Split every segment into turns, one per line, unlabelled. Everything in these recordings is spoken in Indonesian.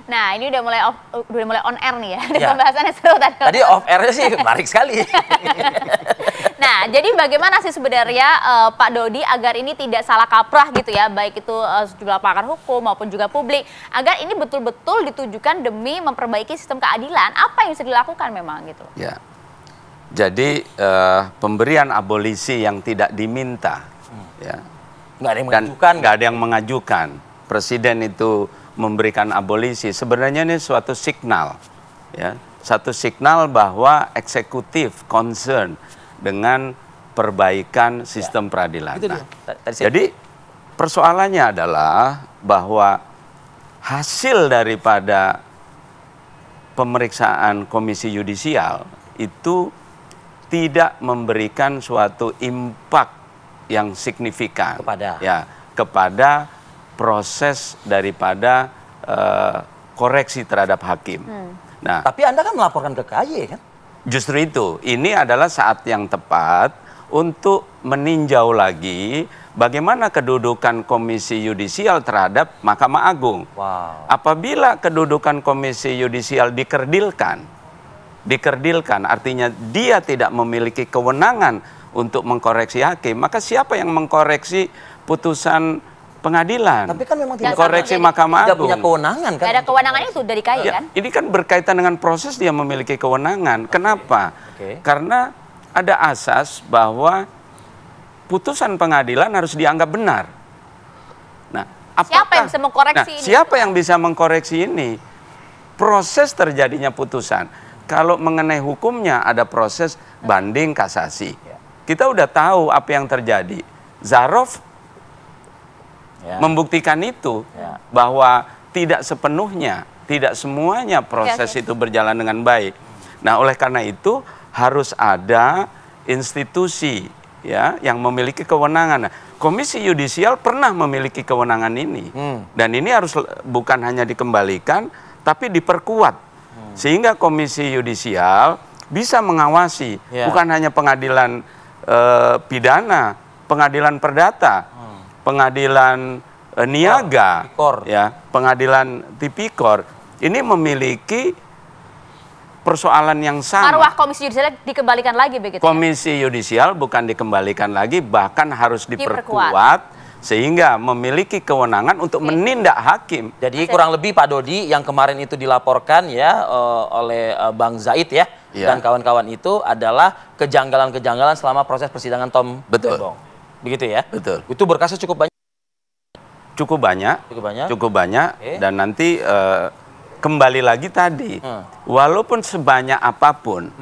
Nah, ini udah mulai on air nih ya. Pembahasannya seru tadi.
Tadi off airnya sih menarik sekali.
Nah, jadi bagaimana sih sebenarnya Pak Dodi agar ini tidak salah kaprah gitu ya, baik itu sejumlah pakar hukum maupun juga publik, agar ini betul-betul ditujukan demi memperbaiki sistem keadilan, apa yang bisa dilakukan memang gitu?
Ya, jadi pemberian abolisi yang tidak diminta, ya,
Nggak ada yang mengajukan.
nggak ada yang mengajukan. Presiden itu memberikan abolisi, sebenarnya ini suatu signal, ya, satu signal bahwa eksekutif concern dengan perbaikan sistem peradilan. Nah, jadi persoalannya adalah bahwa hasil daripada pemeriksaan komisi yudisial itu tidak memberikan suatu impact yang signifikan kepada proses daripada koreksi terhadap hakim. Nah,
tapi Anda kan melaporkan ke KY kan?
Justru itu, ini adalah saat yang tepat untuk meninjau lagi bagaimana kedudukan Komisi Yudisial terhadap Mahkamah Agung. Apabila kedudukan Komisi Yudisial dikerdilkan artinya dia tidak memiliki kewenangan untuk mengkoreksi hakim, maka siapa yang mengkoreksi putusan pengadilan?
Tapi kan memang tidak
koreksi Mahkamah Agung.
Tidak punya kewenangan kan?
Tidak ada kewenangannya itu dari KY kan?
Ini kan berkaitan dengan proses dia memiliki kewenangan. Kenapa? Karena ada asas bahwa putusan pengadilan harus dianggap benar. Nah,
siapa yang bisa mengkoreksi ini?
Siapa yang bisa mengkoreksi ini? Proses terjadinya putusan. Kalau mengenai hukumnya ada proses banding kasasi. Kita udah tahu apa yang terjadi. Zarov membuktikan itu bahwa tidak sepenuhnya, tidak semuanya proses itu berjalan dengan baik. Nah, oleh karena itu harus ada institusi ya yang memiliki kewenangan. Nah, Komisi Yudisial pernah memiliki kewenangan ini, dan ini harus bukan hanya dikembalikan, tapi diperkuat sehingga Komisi Yudisial bisa mengawasi bukan hanya pengadilan pidana, pengadilan perdata. Pengadilan niaga, ya, pengadilan tipikor, ini memiliki persoalan yang sama.
Marwah Komisi Yudisial dikembalikan lagi begitu?
Komisi Yudisial bukan dikembalikan lagi, bahkan harus diperkuat sehingga memiliki kewenangan untuk menindak hakim.
Jadi kurang lebih Pak Dodi yang kemarin itu dilaporkan ya oleh Bang Zaid ya dan kawan-kawan itu adalah kejanggalan-kejanggalan selama proses persidangan Tom Bembong. Begitu ya?
Betul.
Itu berkasnya cukup banyak?
Cukup banyak. Dan nanti kembali lagi tadi, walaupun sebanyak apapun,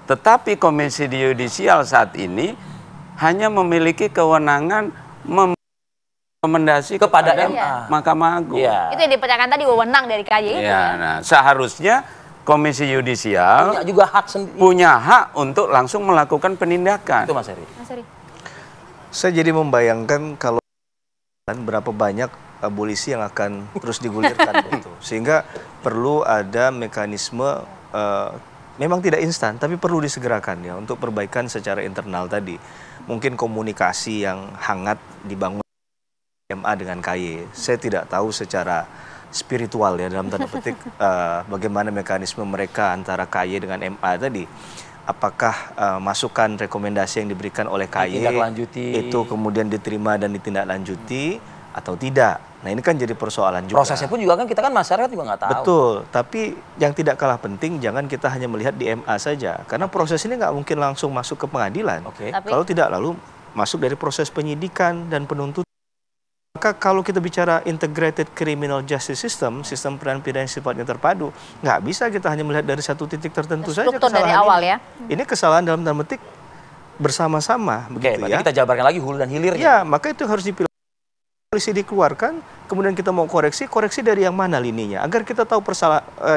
tetapi Komisi Yudisial saat ini hanya memiliki kewenangan rekomendasi kepada Mahkamah Agung.
Itu yang dipertanyakan tadi, wewenang dari KY itu.
Nah, seharusnya Komisi Yudisial
punya
hak untuk langsung melakukan penindakan.
Itu Mas Heri.
Saya jadi membayangkan kalau berapa banyak abolisi yang akan terus digulirkan gitu. Sehingga perlu ada mekanisme memang tidak instan tapi perlu disegerakan ya untuk perbaikan secara internal tadi. Mungkin komunikasi yang hangat dibangun MA dengan KY. Saya tidak tahu secara spiritual ya dalam tanda petik bagaimana mekanisme mereka antara KY dengan MA tadi. Apakah masukan rekomendasi yang diberikan oleh KY itu kemudian diterima dan ditindaklanjuti atau tidak? Nah, ini kan jadi persoalan juga.
Prosesnya pun juga kan kita kan masyarakat juga nggak tahu.
Betul, tapi yang tidak kalah penting jangan kita hanya melihat di MA saja, karena proses ini nggak mungkin langsung masuk ke pengadilan. Kalau tidak lalu masuk dari proses penyidikan dan penuntutan. Maka kalau kita bicara integrated criminal justice system, sistem peradilan pidana sifatnya terpadu, nggak bisa kita hanya melihat dari satu titik tertentu saja kesalahan
dari awal
ini.
Ya.
Ini kesalahan dalam tanda petik bersama-sama, begitu ya.
Kita jabarkan lagi hulu dan hilirnya.
Ya, maka itu harus dipilih. Polisi dikeluarkan, kemudian kita mau koreksi dari yang mana lininya, agar kita tahu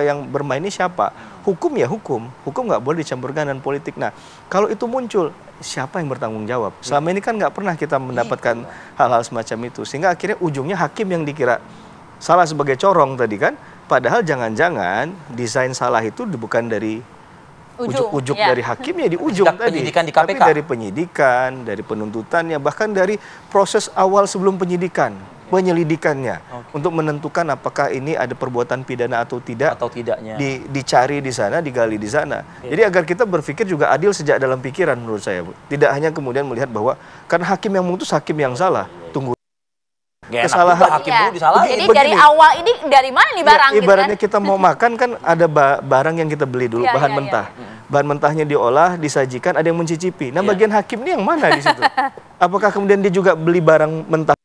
yang bermain ini siapa. Hukum ya hukum nggak boleh dicampurkan dengan politik. Nah, kalau itu muncul, siapa yang bertanggung jawab? Selama ini kan nggak pernah kita mendapatkan hal-hal semacam itu, sehingga akhirnya ujungnya hakim yang dikira salah sebagai corong tadi kan, padahal jangan-jangan desain salah itu bukan dari ujuk dari hakim ya di ujung tadi, tapi dari penyidikan, dari penuntutannya, bahkan dari proses awal sebelum penyidikan. penyelidikannya untuk menentukan apakah ini ada perbuatan pidana atau tidak,
atau tidaknya
dicari di sana, digali di sana. Jadi agar kita berpikir juga adil sejak dalam pikiran menurut saya, Bu. Tidak hanya kemudian melihat bahwa karena hakim yang memutus hakim yang salah. Tunggu. Kesalahan
hakim dulu disalahin.
Jadi dari awal ini dari mana nih barang?
Ibaratnya
gitu kan?
kita mau makan kan ada barang yang kita beli dulu, bahan mentah. Bahan mentahnya diolah, disajikan, ada yang mencicipi. Nah, bagian hakim ini yang mana di situ? Apakah kemudian dia juga beli barang mentah?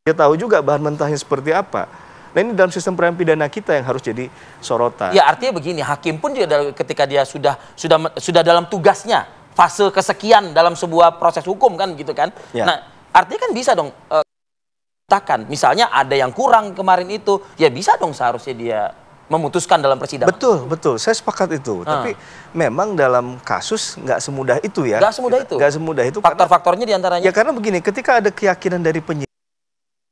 Dia tahu juga bahan mentahnya seperti apa. Nah, ini dalam sistem peradilan pidana kita yang harus jadi sorotan.
Ya, artinya begini, hakim pun juga ketika dia sudah dalam tugasnya, fase kesekian dalam sebuah proses hukum kan gitu kan.
Ya.
Nah, artinya kan bisa dong misalnya ada yang kurang kemarin itu, ya bisa dong seharusnya dia memutuskan dalam persidangan.
Betul. Saya sepakat itu. Tapi memang dalam kasus nggak semudah itu ya.
Nggak semudah itu.
Nggak semudah itu.
Faktor-faktornya diantaranya.
Ya karena begini, ketika ada keyakinan dari penyidik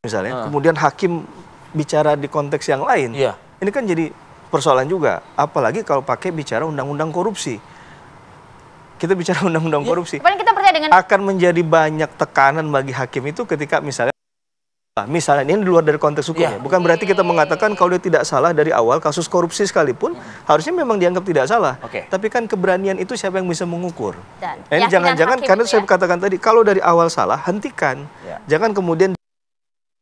misalnya, kemudian hakim bicara di konteks yang lain, ini kan jadi persoalan juga. Apalagi kalau pakai bicara undang-undang korupsi. Kita bicara undang-undang korupsi.
Kita percaya dengan
akan menjadi banyak tekanan bagi hakim itu ketika misalnya ini di luar dari konteks hukumnya. Bukan berarti kita mengatakan kalau dia tidak salah dari awal, kasus korupsi sekalipun harusnya memang dianggap tidak salah. Tapi kan keberanian itu siapa yang bisa mengukur? Nah, ini jangan-jangan karena saya katakan tadi, kalau dari awal salah, hentikan. Jangan kemudian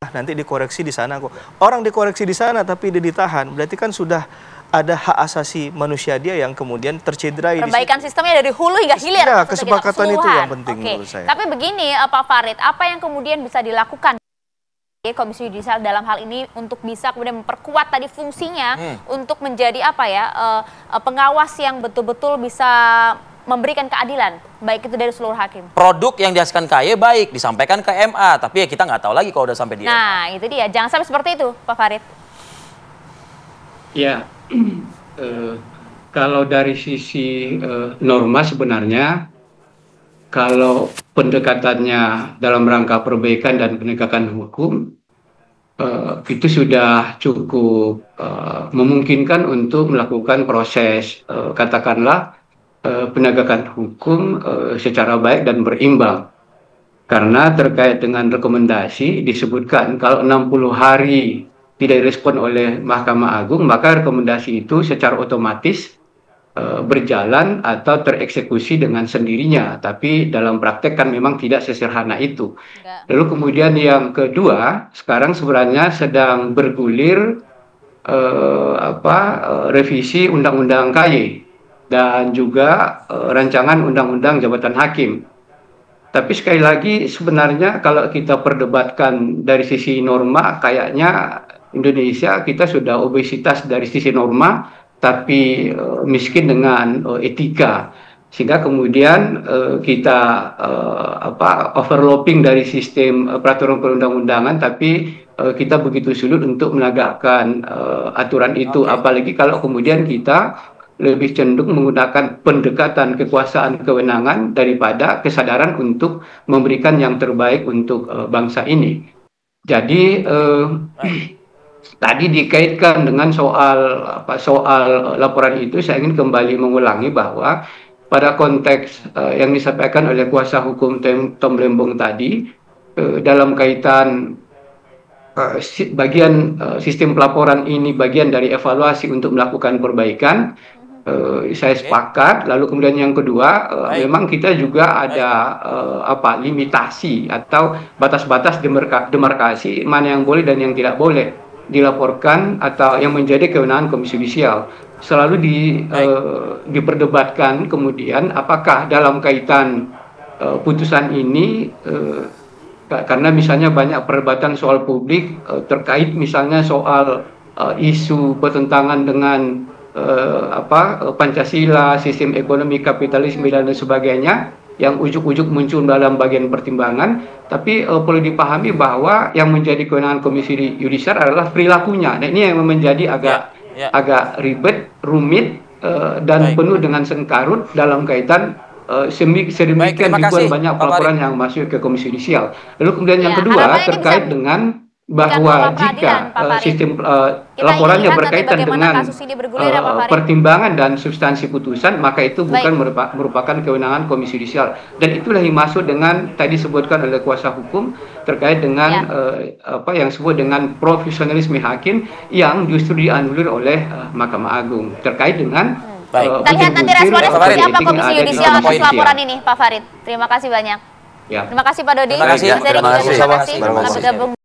nanti dikoreksi di sana kok. Orang dikoreksi di sana tapi dia ditahan, berarti kan sudah ada hak asasi manusia dia yang kemudian tercederai.
Perbaikan sistemnya dari hulu hingga hilir.
Ya, kesepakatan itu yang penting menurut saya.
Tapi begini Pak Farid, apa yang kemudian bisa dilakukan Komisi Yudisial dalam hal ini untuk bisa kemudian memperkuat tadi fungsinya untuk menjadi pengawas yang betul-betul bisa memberikan keadilan, baik itu dari seluruh hakim.
Produk yang dihasilkan KY baik disampaikan ke MA, tapi ya kita nggak tahu lagi kalau udah sampai di MA.
Nah, itu dia. Jangan sampai seperti itu, Pak Farid.
Ya, kalau dari sisi norma sebenarnya, kalau pendekatannya dalam rangka perbaikan dan penegakan hukum, itu sudah cukup memungkinkan untuk melakukan proses, katakanlah, penegakan hukum secara baik dan berimbang. Karena terkait dengan rekomendasi disebutkan kalau 60 hari tidak direspon oleh Mahkamah Agung, maka rekomendasi itu secara otomatis berjalan atau tereksekusi dengan sendirinya, tapi dalam praktek kan memang tidak sesederhana itu. Lalu kemudian yang kedua, sekarang sebenarnya sedang bergulir revisi Undang-Undang KY dan juga rancangan Undang-Undang Jabatan Hakim. Tapi sekali lagi sebenarnya kalau kita perdebatkan dari sisi norma, kayaknya Indonesia kita sudah obesitas dari sisi norma, tapi miskin dengan etika, sehingga kemudian kita overlapping dari sistem peraturan perundang-undangan, tapi kita begitu sulit untuk menegakkan aturan itu, apalagi kalau kemudian kita lebih cenderung menggunakan pendekatan kekuasaan kewenangan daripada kesadaran untuk memberikan yang terbaik untuk bangsa ini. Jadi tadi dikaitkan dengan soal laporan itu, saya ingin kembali mengulangi bahwa pada konteks yang disampaikan oleh kuasa hukum Tom Lembong tadi, dalam kaitan bagian sistem pelaporan ini bagian dari evaluasi untuk melakukan perbaikan, saya sepakat. Lalu kemudian yang kedua, memang kita juga ada limitasi atau batas-batas demarkasi mana yang boleh dan yang tidak boleh dilaporkan atau yang menjadi kewenangan Komisi Yudisial. Selalu diperdebatkan kemudian apakah dalam kaitan putusan ini, karena misalnya banyak perdebatan soal publik terkait misalnya soal isu pertentangan dengan Pancasila, sistem ekonomi kapitalisme dan sebagainya, yang ujuk-ujuk muncul dalam bagian pertimbangan, tapi perlu dipahami bahwa yang menjadi kewenangan Komisi Yudisial adalah perilakunya. Nah, ini yang menjadi agak ribet, rumit, dan penuh dengan sengkarut dalam kaitan sedemikian ribuan banyak pelaporan yang masuk ke Komisi Yudisial. Lalu kemudian yang kedua terkait dengan bahwa
peradilan,
jika
Pak Farid.
sistem
Kita
laporannya
ingin lihat
berkaitan
nanti bagaimana
dengan
kasus ini bergulir, ya, Pak Farid.
pertimbangan dan substansi putusan, maka itu bukan merupakan kewenangan Komisi Yudisial. Dan itulah yang masuk dengan tadi disebutkan oleh kuasa hukum terkait dengan apa yang disebut dengan profesionalisme hakim yang justru dianulir oleh Mahkamah Agung terkait dengan
Kita lihat nanti responnya
Pak Farid.
seperti apa Komisi Yudisial atas
Poin.
laporan ini, Pak Farid. Terima kasih banyak.
Ya.
Terima kasih Pak Dodi.
Terima kasih.
Mas Dery,
Terima kasih.
terima kasih
Terima
telah
kasih.
bergabung.